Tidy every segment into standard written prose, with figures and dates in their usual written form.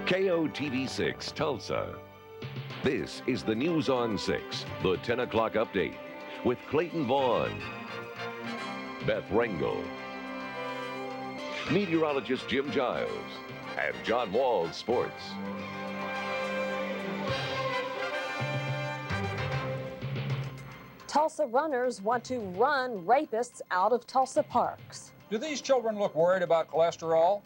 KOTV 6, Tulsa. This is the News on 6, the 10 o'clock update, with Clayton Vaughn, Beth Rengel, meteorologist Jim Giles, and John Wall's Sports. Tulsa runners want to run rapists out of Tulsa parks. Do these children look worried about cholesterol?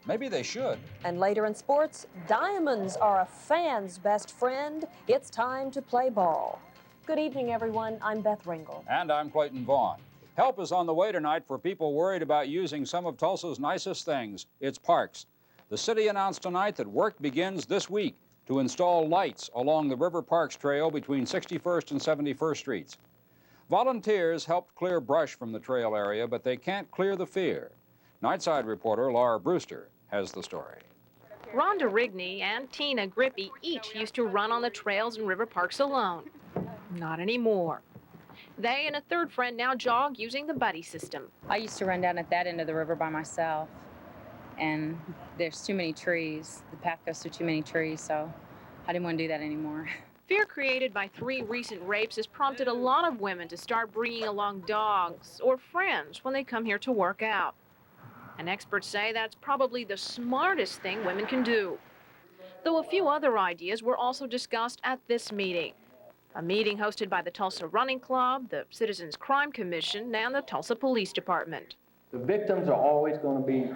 Maybe they should. And later in sports, diamonds are a fan's best friend. It's time to play ball. Good evening, everyone. I'm Beth Rengel. And I'm Clayton Vaughn. Help is on the way tonight for people worried about using some of Tulsa's nicest things, its parks. The city announced tonight that work begins this week to install lights along the River Parks Trail between 61st and 71st Streets. Volunteers helped clear brush from the trail area, but they can't clear the fear. Nightside reporter Laura Brewster has the story. Rhonda Rigney and Tina Grippy each used to run on the trails and river parks alone. Not anymore. They and a third friend now jog using the buddy system. I used to run down at that end of the river by myself, and there's too many trees. The path goes through too many trees, so I didn't want to do that anymore. Fear created by 3 recent rapes has prompted a lot of women to start bringing along dogs or friends when they come here to work out. And experts say that's probably the smartest thing women can do. Though a few other ideas were also discussed at this meeting. A meeting hosted by the Tulsa Running Club, the Citizens Crime Commission, and the Tulsa Police Department. The victims are always going to be,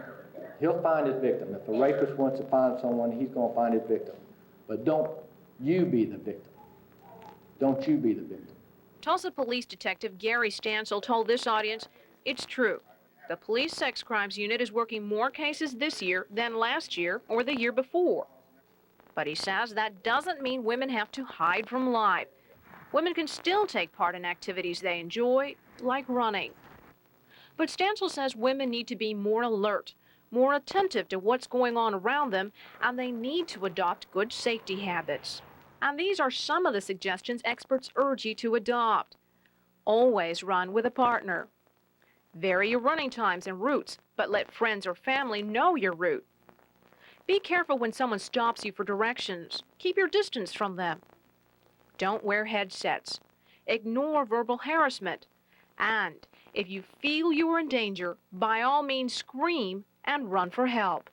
he'll find his victim. If the rapist wants to find someone, he's going to find his victim. But don't you be the victim. Don't you be the victim. Tulsa Police Detective Gary Stansel told this audience, it's true. The Police Sex Crimes Unit is working more cases this year than last year or the year before. But he says that doesn't mean women have to hide from life. Women can still take part in activities they enjoy, like running. But Stansel says women need to be more alert, more attentive to what's going on around them, and they need to adopt good safety habits. And these are some of the suggestions experts urge you to adopt. Always run with a partner. Vary your running times and routes, but let friends or family know your route. Be careful when someone stops you for directions. Keep your distance from them. Don't wear headsets. Ignore verbal harassment. And if you feel you are in danger, by all means scream and run for help.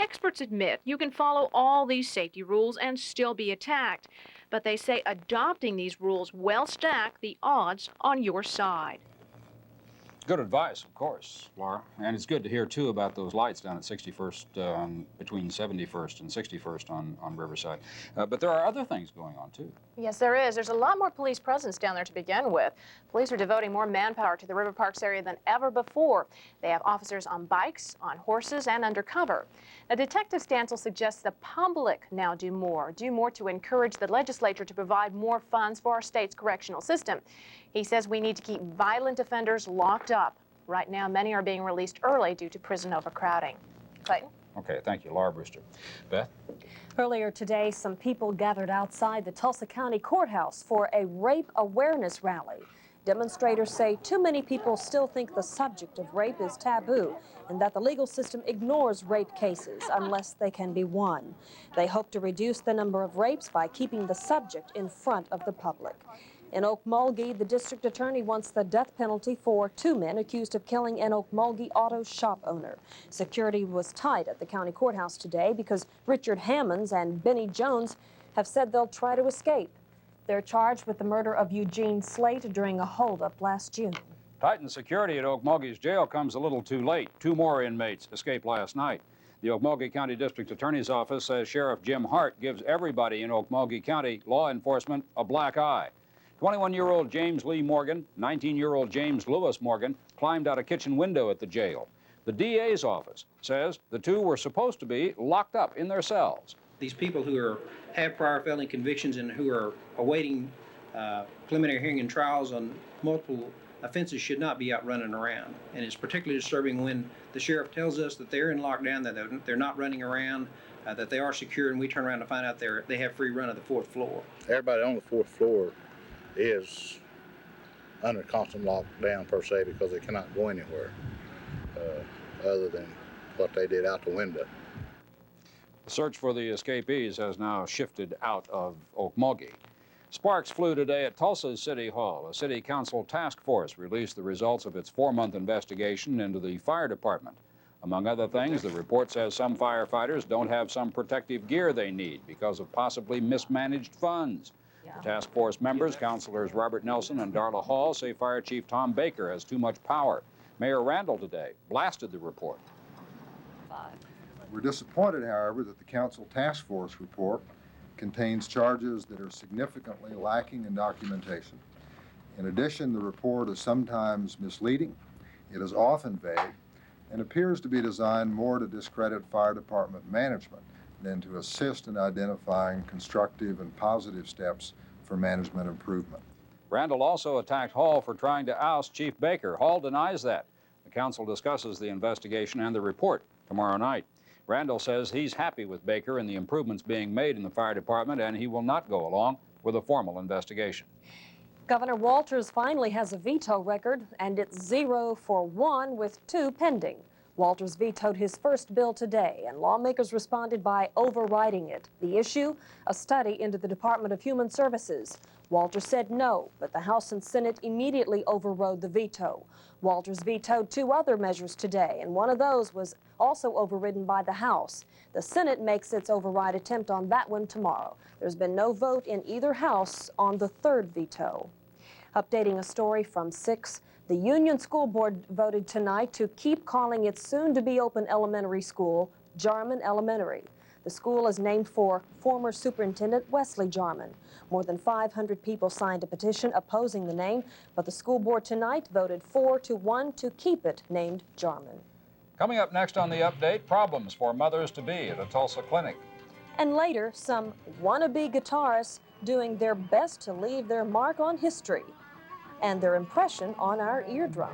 Experts admit you can follow all these safety rules and still be attacked, but they say adopting these rules will stack the odds on your side. Good advice, of course, Laura. And it's good to hear, too, about those lights down at 61st, between 71st and 61st on Riverside. But there are other things going on, too. Yes, there is. There's a lot more police presence down there to begin with. Police are devoting more manpower to the River Parks area than ever before. They have officers on bikes, on horses, and undercover. Now, Detective Stansel suggests the public now do more to encourage the legislature to provide more funds for our state's correctional system. He says we need to keep violent offenders locked up. Right now, many are being released early due to prison overcrowding. Clayton? Okay, thank you, Laura Brewster. Beth? Earlier today, some people gathered outside the Tulsa County Courthouse for a rape awareness rally. Demonstrators say too many people still think the subject of rape is taboo and that the legal system ignores rape cases unless they can be won. They hope to reduce the number of rapes by keeping the subject in front of the public. In Okmulgee, the district attorney wants the death penalty for 2 men accused of killing an Okmulgee auto shop owner. Security was tight at the county courthouse today because Richard Hammonds and Benny Jones have said they'll try to escape. They're charged with the murder of Eugene Slate during a holdup last June. Tightened security at Okmulgee's jail comes a little too late. 2 more inmates escaped last night. The Okmulgee County District Attorney's Office says Sheriff Jim Hart gives everybody in Okmulgee County law enforcement a black eye. 21-year-old James Lee Morgan, 19-year-old James Lewis Morgan climbed out a kitchen window at the jail. The DA's office says the 2 were supposed to be locked up in their cells. These people who have prior felony convictions and who are awaiting preliminary hearing and trials on multiple offenses should not be out running around. And it's particularly disturbing when the sheriff tells us that they're in lockdown, that they're not running around, that they are secure, and we turn around to find out they have free run of the 4th floor. Everybody on the 4th floor is under constant lockdown per se because they cannot go anywhere other than what they did out the window. The search for the escapees has now shifted out of Okmulgee. Sparks flew today at Tulsa City Hall. A city council task force released the results of its 4-month investigation into the fire department. Among other things, the report says some firefighters don't have some protective gear they need because of possibly mismanaged funds. The task force members, Councilors Robert Nelson and Darla Hall, say Fire Chief Tom Baker has too much power. Mayor Randall today blasted the report. We're disappointed, however, that the council task force report contains charges that are significantly lacking in documentation. In addition, the report is sometimes misleading, it is often vague, and appears to be designed more to discredit fire department management than to assist in identifying constructive and positive steps for management improvement. Randall also attacked Hall for trying to oust Chief Baker. Hall denies that. The council discusses the investigation and the report tomorrow night. Randall says he's happy with Baker and the improvements being made in the fire department, and he will not go along with a formal investigation. Governor Walters finally has a veto record, and it's 0 for 1 with 2 pending. Walters vetoed his first bill today, and lawmakers responded by overriding it. The issue, a study into the Department of Human Services. Walters said no, but the House and Senate immediately overrode the veto. Walters vetoed 2 other measures today, and one of those was also overridden by the House. The Senate makes its override attempt on that one tomorrow. There's been no vote in either House on the 3rd veto. Updating a story from 6, the Union School Board voted tonight to keep calling its soon-to-be-open elementary school Jarman Elementary. The school is named for former Superintendent Wesley Jarman. More than 500 people signed a petition opposing the name, but the school board tonight voted 4-1 to keep it named Jarman. Coming up next on the update, problems for mothers-to-be at a Tulsa clinic. And later, some wannabe guitarists doing their best to leave their mark on history and their impression on our eardrum.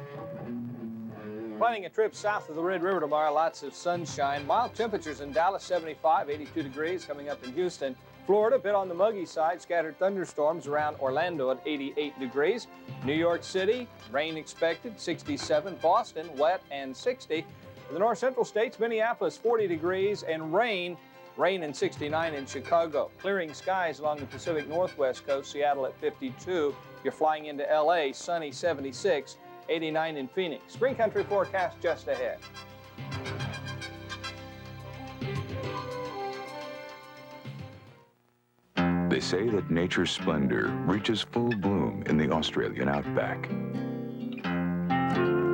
Planning a trip south of the Red River tomorrow, lots of sunshine. Mild temperatures in Dallas, 75, 82 degrees. Coming up in Houston, Florida, a bit on the muggy side. Scattered thunderstorms around Orlando at 88 degrees. New York City, rain expected, 67. Boston, wet and 60. In the north central states, Minneapolis, 40 degrees and rain and 69 in Chicago. Clearing skies along the Pacific Northwest coast, Seattle at 52. You're flying into LA, sunny 76, 89 in Phoenix. Spring country forecast just ahead. They say that nature's splendor reaches full bloom in the Australian outback.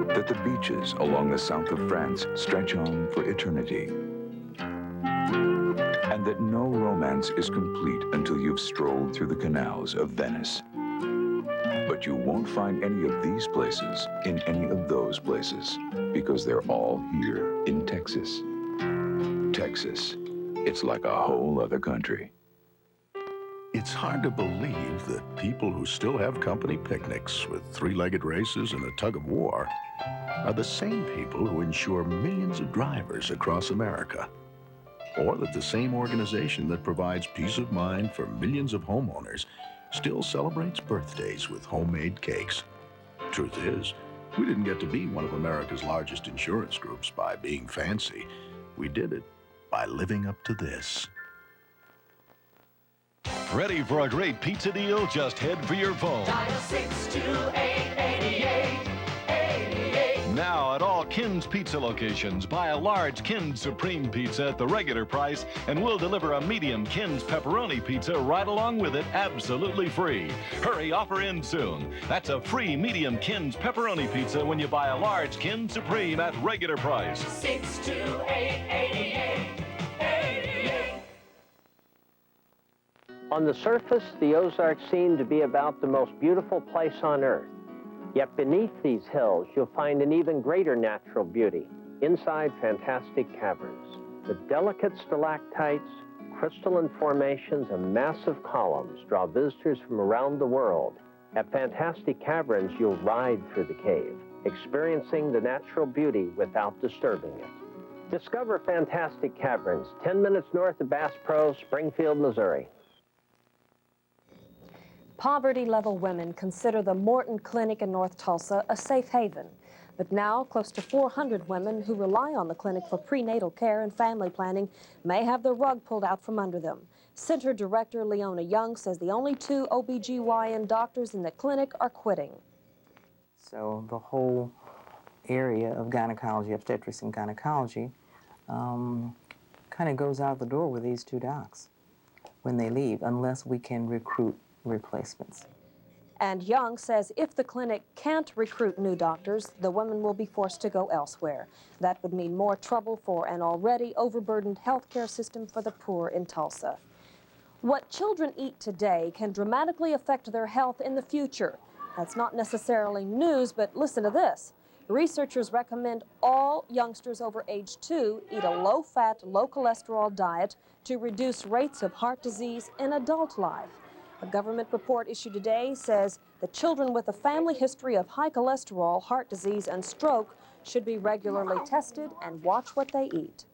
That the beaches along the south of France stretch on for eternity. And that no romance is complete until you've strolled through the canals of Venice. But you won't find any of these places in any of those places, because they're all here in Texas. Texas, it's like a whole other country. It's hard to believe that people who still have company picnics with 3-legged races and a tug of war are the same people who insure millions of drivers across America. Or that the same organization that provides peace of mind for millions of homeowners still celebrates birthdays with homemade cakes. Truth is, we didn't get to be one of America's largest insurance groups by being fancy. We did it by living up to this. Ready for a great pizza deal? Just head for your phone. Dial 628-8888. Now at all Kin's Pizza locations, buy a large Kin's Supreme Pizza at the regular price, and we'll deliver a medium Kin's Pepperoni Pizza right along with it, absolutely free. Hurry, offer ends soon. That's a free medium Kin's Pepperoni Pizza when you buy a large Kin's Supreme at regular price. 628-8888. On the surface, the Ozarks seem to be about the most beautiful place on earth. Yet beneath these hills, you'll find an even greater natural beauty, inside fantastic caverns. The delicate stalactites, crystalline formations, and massive columns draw visitors from around the world. At Fantastic Caverns, you'll ride through the cave, experiencing the natural beauty without disturbing it. Discover Fantastic Caverns, 10 minutes north of Bass Pro, Springfield, Missouri. Poverty-level women consider the Morton Clinic in North Tulsa a safe haven. But now, close to 400 women who rely on the clinic for prenatal care and family planning may have the rug pulled out from under them. Center Director Leona Young says the only 2 OBGYN doctors in the clinic are quitting. So the whole area of gynecology, obstetrics and gynecology, kind of goes out the door with these 2 docs when they leave, unless we can recruit replacements. And Young says if the clinic can't recruit new doctors, the women will be forced to go elsewhere. That would mean more trouble for an already overburdened healthcare system for the poor in Tulsa. What children eat today can dramatically affect their health in the future. That's not necessarily news, but listen to this. Researchers recommend all youngsters over age 2 eat a low-fat, low-cholesterol diet to reduce rates of heart disease in adult life. A government report issued today says that children with a family history of high cholesterol, heart disease, and stroke should be regularly tested and watch what they eat.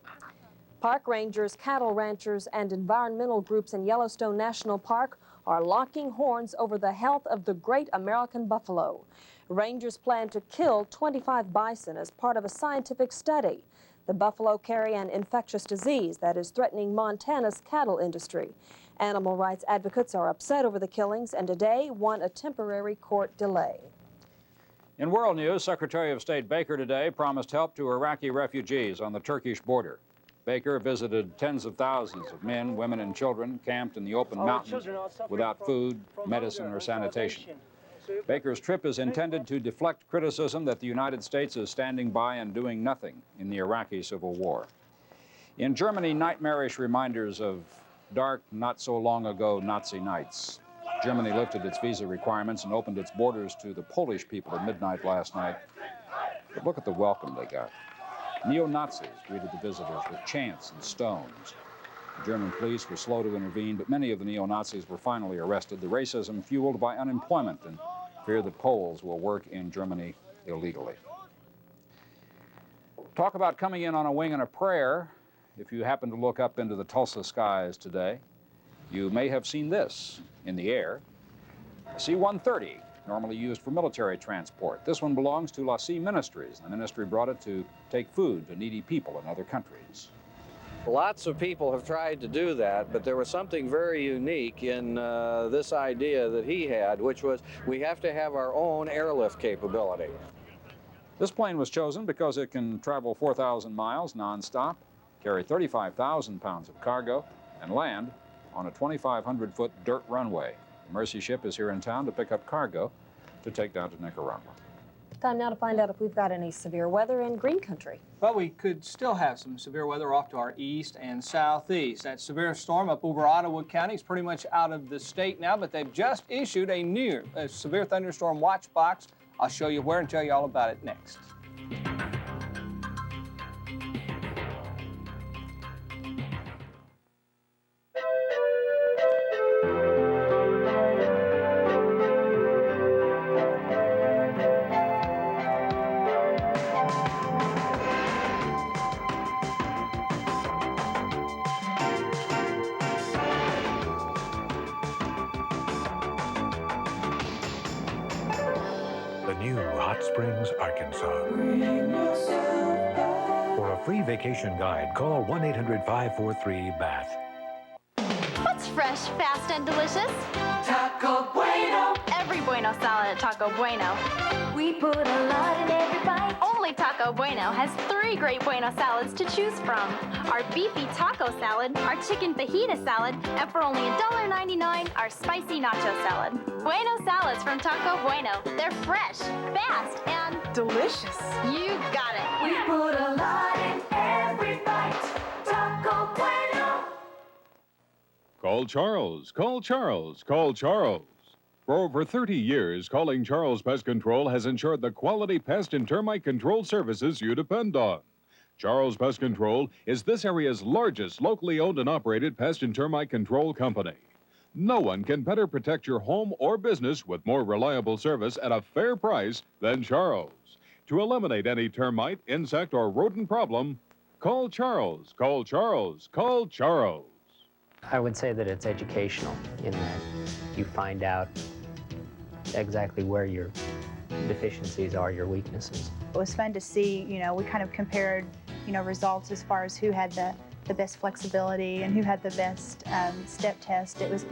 Park rangers, cattle ranchers, and environmental groups in Yellowstone National Park are locking horns over the health of the great American buffalo. Rangers plan to kill 25 bison as part of a scientific study. The buffalo carry an infectious disease that is threatening Montana's cattle industry. Animal rights advocates are upset over the killings and today want a temporary court delay. In world news, Secretary of State Baker today promised help to Iraqi refugees on the Turkish border. Baker visited tens of thousands of men, women, and children camped in the open mountains without food, medicine, or sanitation. Baker's trip is intended to deflect criticism that the United States is standing by and doing nothing in the Iraqi civil war. In Germany, nightmarish reminders of dark, not-so-long-ago Nazi nights. Germany lifted its visa requirements and opened its borders to the Polish people at midnight last night. But look at the welcome they got. Neo-Nazis greeted the visitors with chants and stones. The German police were slow to intervene, but many of the neo-Nazis were finally arrested, the racism fueled by unemployment and fear that Poles will work in Germany illegally. Talk about coming in on a wing and a prayer. If you happen to look up into the Tulsa skies today, you may have seen this in the air. A C-130, normally used for military transport. This one belongs to La C Ministries. The ministry brought it to take food to needy people in other countries. Lots of people have tried to do that, but there was something very unique in this idea that he had, which was we have to have our own airlift capability. This plane was chosen because it can travel 4,000 miles nonstop, carry 35,000 pounds of cargo, and land on a 2,500-foot dirt runway. The Mercy ship is here in town to pick up cargo to take down to Nicaragua. Time now to find out if we've got any severe weather in green country. Well, we could still have some severe weather off to our east and southeast. That severe storm up over Ottawa County is pretty much out of the state now, but they've just issued a severe thunderstorm watch box. I'll show you where and tell you all about it next. The new Hot Springs, Arkansas. For a free vacation guide, call 1-800-543-BATH. What's fresh, fast, and delicious? Taco Bueno. Every Bueno salad at Taco Bueno. We put a lot in every bite. Only Taco Bueno has 3 great Bueno salads to choose from. Our beefy taco salad, our chicken fajita salad, and for only $1.99, our spicy nacho salad. Bueno salads from Taco Bueno. They're fresh, fast, and delicious. You got it. We put a lot in every bite. Taco Bueno. Call Charles, call Charles, call Charles. For over 30 years, calling Charles Pest Control has ensured the quality pest and termite control services you depend on. Charles Pest Control is this area's largest locally owned and operated pest and termite control company. No one can better protect your home or business with more reliable service at a fair price than Charles. To eliminate any termite, insect, or rodent problem, call Charles, call Charles, call Charles. I would say that it's educational in that you find out exactly where your deficiencies are your weaknesses. It was fun to see, we kind of compared, results as far as who had the best flexibility and who had the best step test. It was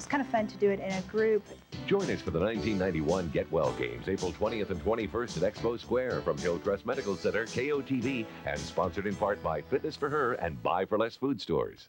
kind of fun to do it in a group. Join us for the 1991 Get Well Games, April 20th and 21st at Expo Square from Hillcrest Medical Center, KOTV, and sponsored in part by Fitness for Her and Buy for Less food stores.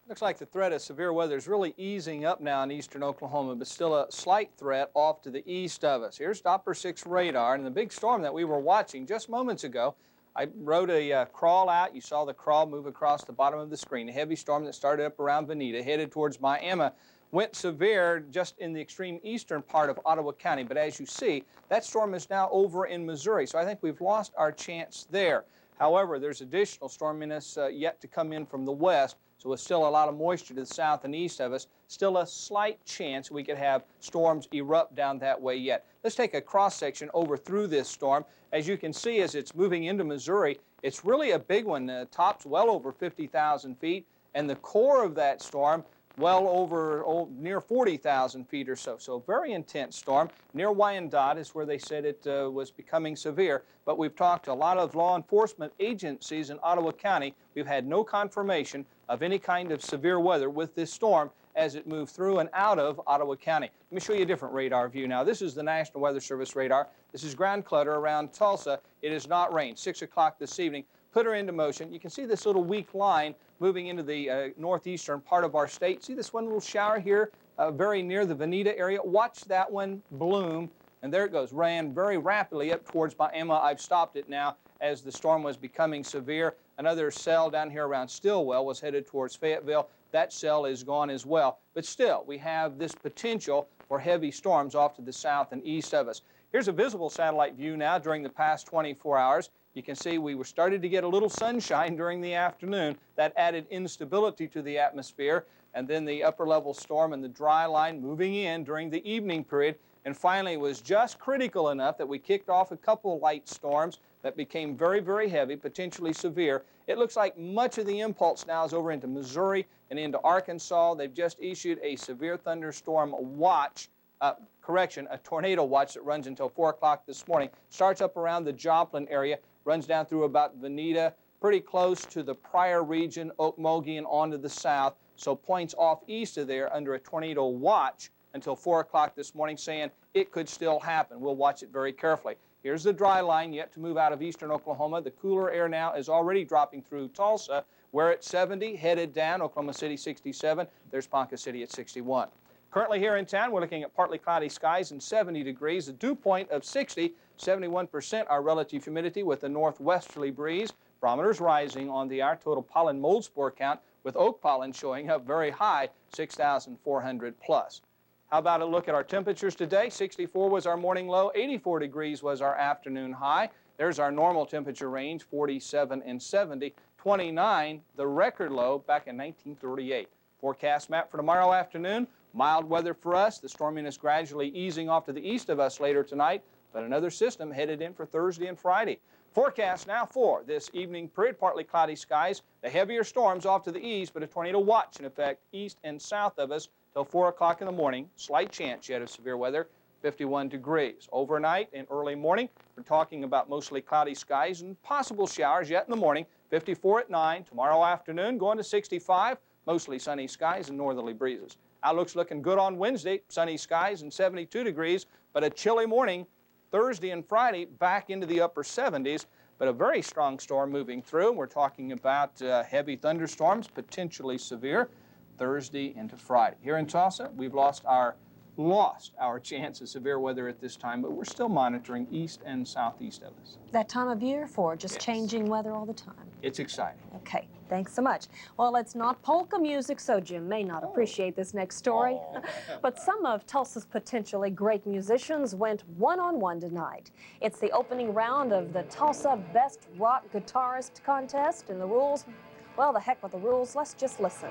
Looks like the threat of severe weather is really easing up now in eastern Oklahoma, but still a slight threat off to the east of us. Here's Doppler 6 radar, and the big storm that we were watching just moments ago. I wrote a crawl out. You saw the crawl move across the bottom of the screen. A heavy storm that started up around Veneta, headed towards Miami, went severe just in the extreme eastern part of Ottawa County. But as you see, that storm is now over in Missouri, so I think we've lost our chance there. However, there's additional storminess yet to come in from the west, so with still a lot of moisture to the south and east of us, still a slight chance we could have storms erupt down that way yet. Let's take a cross-section over through this storm. As you can see, as it's moving into Missouri, it's really a big one. The top's well over 50,000 feet, and the core of that storm well over near 40,000 feet or so. So very intense storm. Near Wyandotte is where they said it was becoming severe. But we've talked to a lot of law enforcement agencies in Ottawa County. We've had no confirmation of any kind of severe weather with this storm as it moved through and out of Ottawa County. Let me show you a different radar view now. This is the National Weather Service radar. This is ground clutter around Tulsa. It has not rained. 6 o'clock this evening. Put her into motion. You can see this little weak line moving into the northeastern part of our state. See this one little shower here very near the Veneta area? Watch that one bloom, and there it goes. Ran very rapidly up towards Miami. I've stopped it now as the storm was becoming severe. Another cell down here around Stillwell was headed towards Fayetteville. That cell is gone as well. But still, we have this potential for heavy storms off to the south and east of us. Here's a visible satellite view now during the past 24 hours. You can see we were started to get a little sunshine during the afternoon. That added instability to the atmosphere, and then the upper level storm and the dry line moving in during the evening period, and finally was just critical enough that we kicked off a couple light storms that became very, very heavy, potentially severe. It looks like much of the impulse now is over into Missouri and into Arkansas. They've just issued a severe thunderstorm watch. A tornado watch that runs until 4 o'clock this morning. Starts up around the Joplin area, runs down through about Veneta, pretty close to the Pryor region, Okmulgee, and on to the south. So points off east of there under a tornado watch until 4 o'clock this morning, saying it could still happen. We'll watch it very carefully. Here's the dry line yet to move out of eastern Oklahoma. The cooler air now is already dropping through Tulsa. We're at 70, headed down. Oklahoma City 67. There's Ponca City at 61. Currently here in town, we're looking at partly cloudy skies and 70 degrees, a dew point of 60, 71% our relative humidity with a northwesterly breeze. Barometers rising on the hour. Total pollen mold spore count with oak pollen showing up very high, 6,400 plus. How about a look at our temperatures today? 64 was our morning low, 84 degrees was our afternoon high. There's our normal temperature range, 47 and 70, 29, the record low back in 1938. Forecast map for tomorrow afternoon. Mild weather for us. The storminess gradually easing off to the east of us later tonight, but another system headed in for Thursday and Friday. Forecast now for this evening period, partly cloudy skies. The heavier storms off to the east, but a tornado watch in effect east and south of us till 4 o'clock in the morning. Slight chance yet of severe weather, 51 degrees. Overnight and early morning, we're talking about mostly cloudy skies and possible showers yet in the morning, 54 at 9. Tomorrow afternoon, going to 65, mostly sunny skies and northerly breezes. Outlook's looking good on Wednesday, sunny skies and 72 degrees, but a chilly morning Thursday and Friday back into the upper 70s, but a very strong storm moving through. We're talking about heavy thunderstorms, potentially severe, Thursday into Friday. Here in Tulsa, we've lost our chance of severe weather at this time, but we're still monitoring east and southeast of us. That time of year for just changing weather all the time. It's exciting. Okay, thanks so much. Well, it's not polka music, so Jim may not appreciate this next story. But some of Tulsa's potentially great musicians went one-on-one tonight. It's the opening round of the Tulsa Best Rock Guitarist Contest, and the rules, well, the heck with the rules. Let's just listen.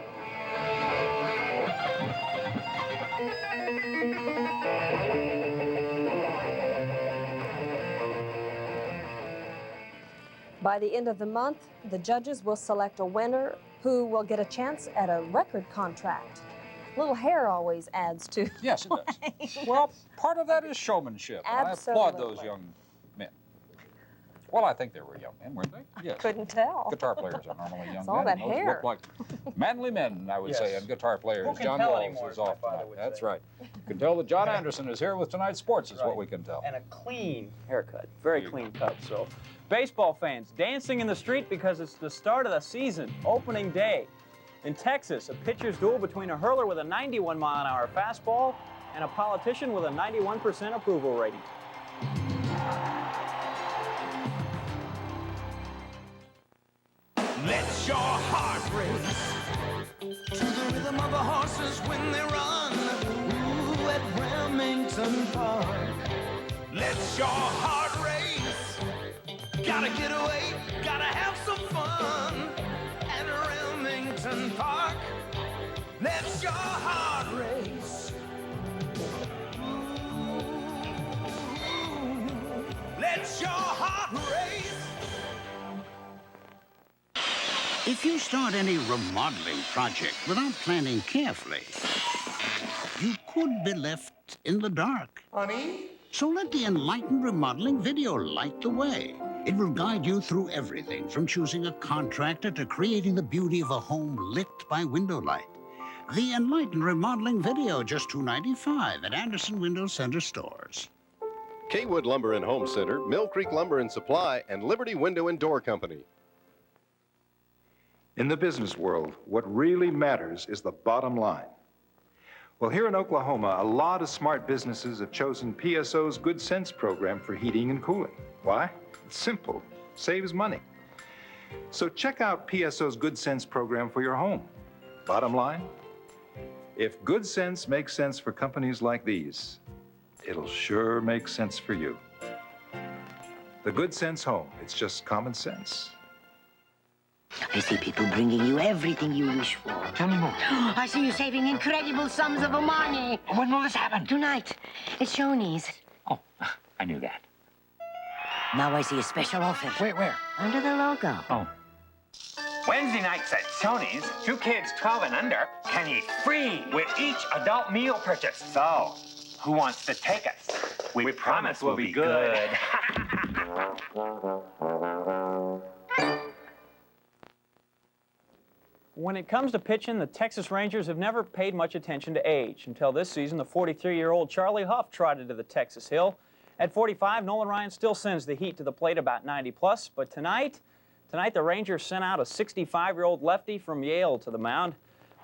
By the end of the month, the judges will select a winner who will get a chance at a record contract. Little hair always adds to. Yes, it does. Well, part of that is showmanship. Absolutely. I applaud those young men. Well, I think they were young men, weren't they? Yes. Couldn't tell. Guitar players are normally young It's men. all that Those hair. look like manly men, I would say, and guitar players. Who can John tell Walls anymore, is as my off father tonight. would That's say. right. You can tell that John Anderson is here with tonight's sports, is what we can tell. And a clean haircut, very clean cut. So, baseball fans dancing in the street because it's the start of the season, opening day. In Texas, a pitcher's duel between a hurler with a 91-mile-an-hour fastball and a politician with a 91% approval rating. Let your heart race to the rhythm of the horses when they run. Ooh, at Remington Park. Let your heart race. Gotta get away, gotta have some fun at Remington Park. Let your heart race. Ooh, let your heart race. If you start any remodeling project without planning carefully, you could be left in the dark. Honey? So let the Enlightened Remodeling video light the way. It will guide you through everything from choosing a contractor to creating the beauty of a home lit by window light. The Enlightened Remodeling video, just $2.95 at Anderson Window Center stores. Kaywood Lumber and Home Center, Mill Creek Lumber and Supply, and Liberty Window and Door Company. In the business world, what really matters is the bottom line. Well, here in Oklahoma, a lot of smart businesses have chosen PSO's Good Sense program for heating and cooling. Why? It's simple. Saves money. So check out PSO's Good Sense program for your home. Bottom line, if Good Sense makes sense for companies like these, it'll sure make sense for you. The Good Sense home, it's just common sense. I see people bringing you everything you wish for. Tell me more. I see you saving incredible sums of money. When will this happen? Tonight. It's Shoney's. Oh, I knew that. Now I see a special offer. Where? Under the logo. Oh. Wednesday nights at Shoney's, 2 kids 12 and under can eat free with each adult meal purchase. So, who wants to take us? We promise we'll be good. When it comes to pitching, the Texas Rangers have never paid much attention to age. Until this season, the 43-year-old Charlie Huff trotted to the Texas Hill. At 45, Nolan Ryan still sends the heat to the plate about 90+, but tonight the Rangers sent out a 65-year-old lefty from Yale to the mound.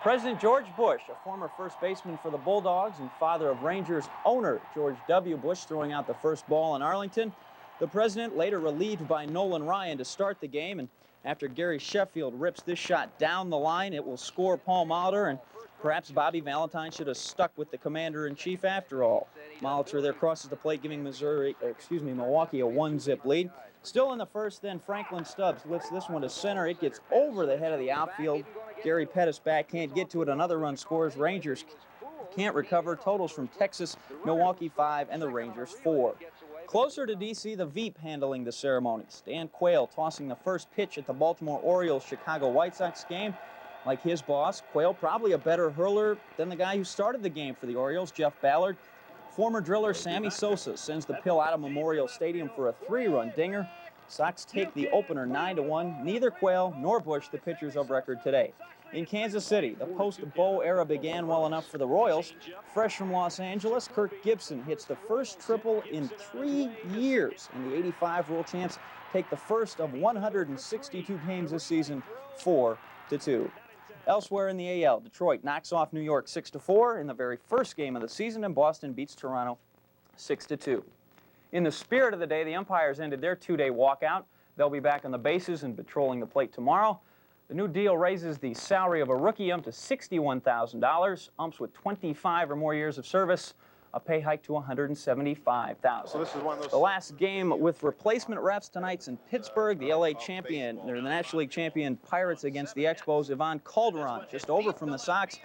President George Bush, a former first baseman for the Bulldogs and father of Rangers owner George W. Bush, throwing out the first ball in Arlington. The president later relieved by Nolan Ryan to start the game, and after Gary Sheffield rips this shot down the line, it will score Paul Molitor, and perhaps Bobby Valentine should have stuck with the commander-in-chief after all. Molitor there crosses the plate, giving Milwaukee a 1-zip lead. Still in the first, then Franklin Stubbs lifts this one to center. It gets over the head of the outfield. Gary Pettis back, can't get to it. Another run scores. Rangers can't recover. Totals from Texas, Milwaukee 5, and the Rangers 4. Closer to D.C., the Veep handling the ceremony. Stan Quayle tossing the first pitch at the Baltimore Orioles-Chicago White Sox game. Like his boss, Quayle probably a better hurler than the guy who started the game for the Orioles, Jeff Ballard. Former driller Sammy Sosa sends the pill out of Memorial Stadium for a 3-run dinger. Sox take the opener 9-1. Neither Quayle nor Bush the pitchers of record today. In Kansas City, the post-Bo era began well enough for the Royals. Fresh from Los Angeles, Kirk Gibson hits the first triple in 3 years, and the '85 World Champs take the first of 162 games this season, 4-2. Elsewhere in the AL, Detroit knocks off New York 6-4 in the very first game of the season, and Boston beats Toronto 6-2. In the spirit of the day, the umpires ended their 2-day walkout. They'll be back on the bases and patrolling the plate tomorrow. The new deal raises the salary of a rookie ump to $61,000. Umps with 25 or more years of service, a pay hike to $175,000. So this is one of those. The last game with replacement refs tonight's in Pittsburgh. The LA champion, or the National League champion Pirates against the Expos. Ivan Calderon, just over from the Sox,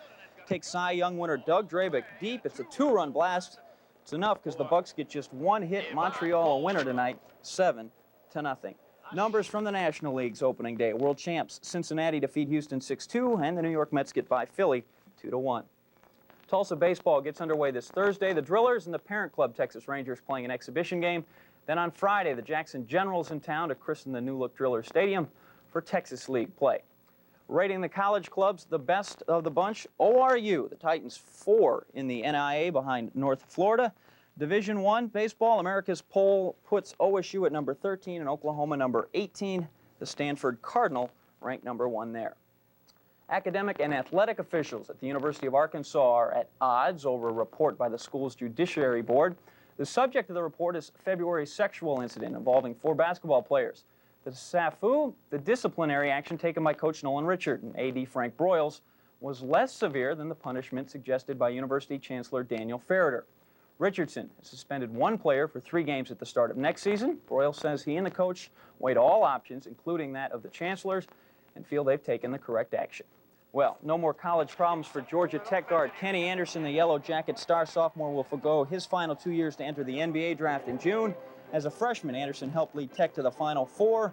takes Cy Young winner Doug Drabick deep. It's a 2-run blast. It's enough because the Bucks get just one hit. Montreal a winner tonight, 7-0. Numbers from the National League's opening day. World champs Cincinnati defeat Houston 6-2, and the New York Mets get by Philly 2-1. Tulsa baseball gets underway this Thursday. The Drillers and the parent club Texas Rangers playing an exhibition game. Then on Friday, the Jackson Generals in town to christen the new-look Driller Stadium for Texas League play. Rating the college clubs the best of the bunch, ORU, the Titans 4 in the NIA behind North Florida. Division I baseball, America's poll puts OSU at number 13 and Oklahoma number 18. The Stanford Cardinal ranked number 1 there. Academic and athletic officials at the University of Arkansas are at odds over a report by the school's Judiciary Board. The subject of the report is February's sexual incident involving 4 basketball players. The SAFU, the disciplinary action taken by Coach Nolan Richard and AD Frank Broyles, was less severe than the punishment suggested by University Chancellor Daniel Ferreter. Richardson has suspended 1 player for 3 games at the start of next season. Broyles says he and the coach weighed all options, including that of the chancellors, and feel they've taken the correct action. Well, no more college problems for Georgia Tech guard Kenny Anderson. The Yellow Jacket star sophomore will forgo his final 2 years to enter the NBA draft in June. As a freshman, Anderson helped lead Tech to the Final Four.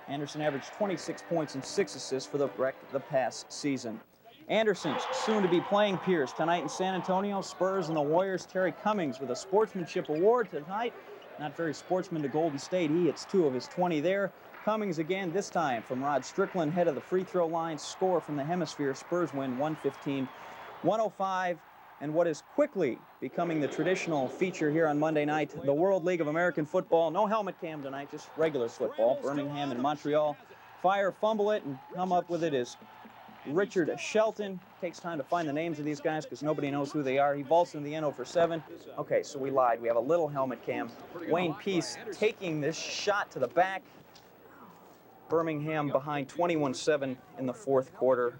Anderson averaged 26 points and 6 assists for the past season. Anderson's soon-to-be playing peers tonight in San Antonio, Spurs and the Warriors. Terry Cummings with a sportsmanship award tonight. Not very sportsman to Golden State. He hits 2 of his 20 there. Cummings again, this time from Rod Strickland, head of the free throw line. Score from the hemisphere. Spurs win 115-105. And what is quickly becoming the traditional feature here on Monday night, the World League of American Football. No helmet cam tonight, just regular football. Birmingham and Montreal fire, fumble it, and come up with it is Richard Shelton. Takes time to find the names of these guys because nobody knows who they are. He vaults into the end 0 for 7. Okay, so we lied. We have a little helmet cam. Wayne Peace taking this shot to the back. Birmingham behind 21-7 in the 4th quarter.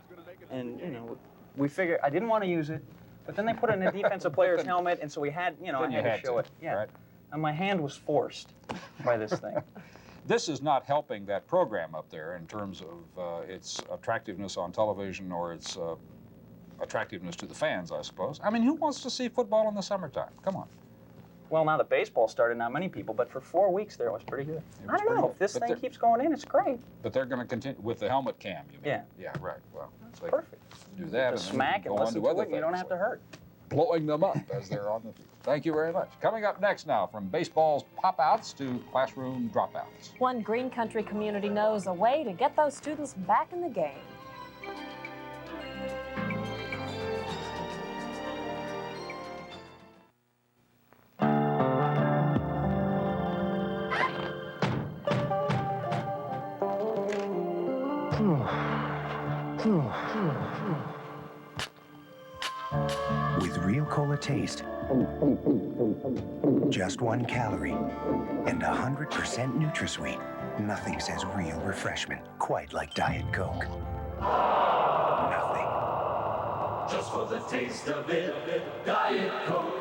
And, you know, we figured I didn't want to use it. But then they put it in a defensive player's helmet, and so we had, you know, I had to show it. Yeah. Right. And my hand was forced by this thing. This is not helping that program up there in terms of its attractiveness on television or its attractiveness to the fans, I suppose. I mean, who wants to see football in the summertime? Come on. Well, now that baseball started, not many people, but for 4 weeks there it was pretty good. I don't know. If this thing keeps going in, it's great. But they're going to continue with the helmet cam, you mean? Yeah. Yeah, right. Well, that's perfect. Do that and smack and listen to it, you don't have to hurt. Blowing them up as they're on the field. Thank you very much. Coming up next now, from baseball's pop-outs to classroom dropouts. One Green Country community knows a way to get those students back in the game. With real cola taste, just 1 calorie, and 100% NutraSweet, nothing says real refreshment quite like Diet Coke. Nothing. Just for the taste of it, Diet Coke.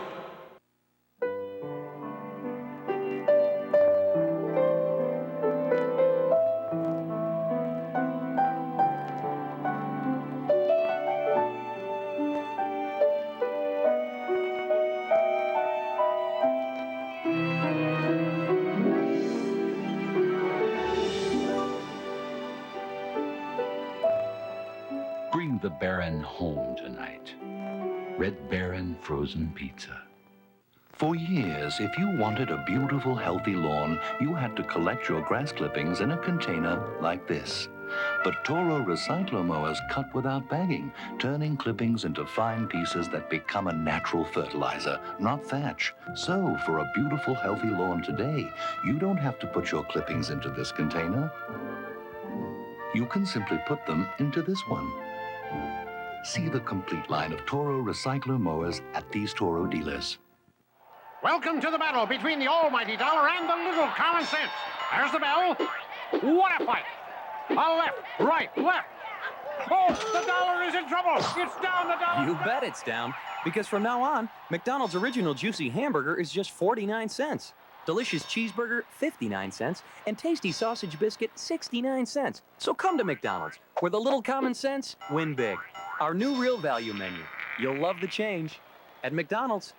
Bring the Baron home tonight. Red Baron frozen pizza. For years, if you wanted a beautiful, healthy lawn, you had to collect your grass clippings in a container like this. But Toro recycler mowers cut without bagging, turning clippings into fine pieces that become a natural fertilizer, not thatch. So, for a beautiful, healthy lawn today, you don't have to put your clippings into this container. You can simply put them into this one. See the complete line of Toro recycler mowers at these Toro dealers. Welcome to the battle between the almighty dollar and the little common sense. There's the bell. What a fight. A left, right, left. Oh, the dollar is in trouble. It's down, the dollar. You bet it's down, because from now on, McDonald's original juicy hamburger is just 49 cents. Delicious cheeseburger, 59 cents, and tasty sausage biscuit, 69 cents. So come to McDonald's, where the little common sense win big. Our new real value menu. You'll love the change at McDonald's.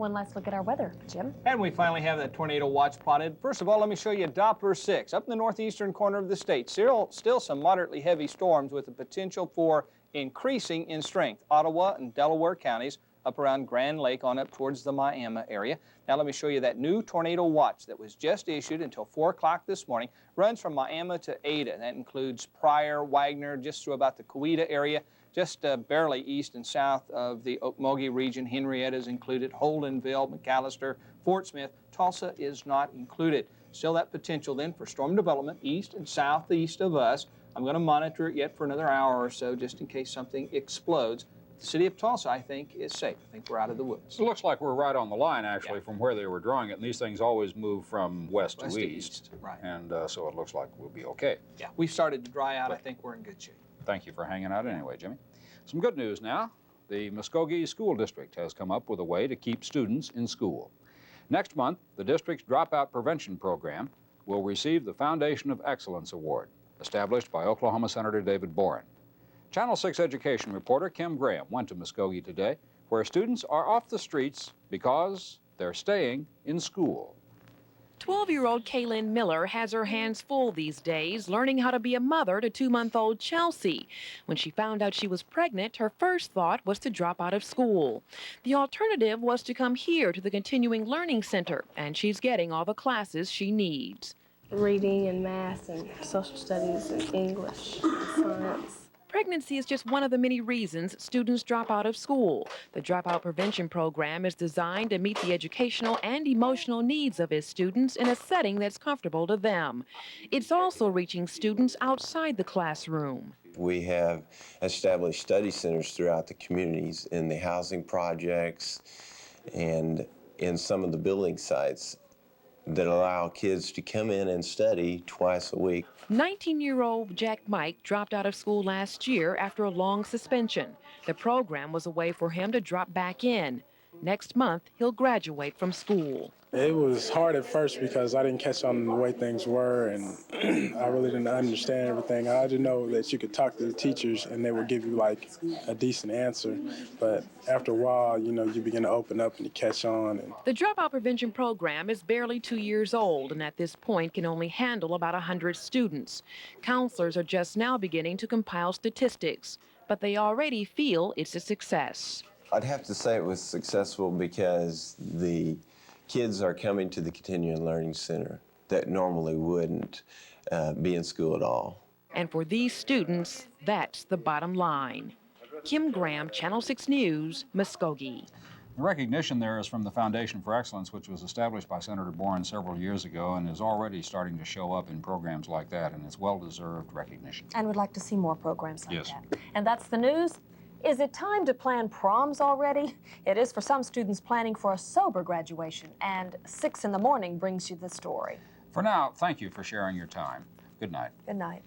one last look at our weather. Jim? And we finally have that tornado watch plotted. First of all, let me show you Doppler 6. Up in the northeastern corner of the state, still some moderately heavy storms with the potential for increasing in strength. Ottawa and Delaware counties, up around Grand Lake on up towards the Miami area. Now let me show you that new tornado watch that was just issued until 4 o'clock this morning. Runs from Miami to Ada. That includes Pryor, Wagner, just through about the Coweta area, just barely east and south of the Okmulgee region. Henrietta is included, Holdenville, McAllister, Fort Smith. Tulsa is not included. Still that potential then for storm development east and southeast of us. I'm going to monitor it yet for another hour or so just in case something explodes. The city of Tulsa, I think, is safe. I think we're out of the woods. It looks like we're right on the line, actually, from where they were drawing it. And these things always move from west to east. Right. And so it looks like we'll be okay. Yeah, we've started to dry out. I think we're in good shape. Thank you for hanging out anyway, Jimmy. Some good news now. The Muskogee School District has come up with a way to keep students in school. Next month, the district's Dropout Prevention Program will receive the Foundation of Excellence Award, established by Oklahoma Senator David Boren. Channel 6 education reporter Kim Graham went to Muskogee today, where students are off the streets because they're staying in school. 12-year-old Kaylin Miller has her hands full these days learning how to be a mother to 2-month-old Chelsea. When she found out she was pregnant, her first thought was to drop out of school. The alternative was to come here to the Continuing Learning Center, and she's getting all the classes she needs. Reading and math and social studies and English and science. Pregnancy is just one of the many reasons students drop out of school. The Dropout Prevention Program is designed to meet the educational and emotional needs of its students in a setting that's comfortable to them. It's also reaching students outside the classroom. We have established study centers throughout the communities in the housing projects and in some of the building sites that allow kids to come in and study twice a week. 19-year-old Jack Mike dropped out of school last year after a long suspension. The program was a way for him to drop back in. Next month, he'll graduate from school. It was hard at first because I didn't catch on the way things were, and I really didn't understand everything. I didn't know that you could talk to the teachers and they would give you like a decent answer. But after a while, you know, you begin to open up and you catch on. The Dropout Prevention Program is barely 2 years old and at this point can only handle about 100 students. Counselors are just now beginning to compile statistics, but they already feel it's a success. I'd have to say it was successful because the kids are coming to the Continuing Learning Center that normally wouldn't be in school at all. And for these students, that's the bottom line. Kim Graham, Channel 6 News, Muskogee. The recognition there is from the Foundation for Excellence, which was established by Senator Boren several years ago and is already starting to show up in programs like that, and it's well-deserved recognition. And we'd like to see more programs like Yes. that. And that's the news. Is it time to plan proms already? It is for some students planning for a sober graduation, and 6 in the morning brings you the story. For now, thank you for sharing your time. Good night. Good night.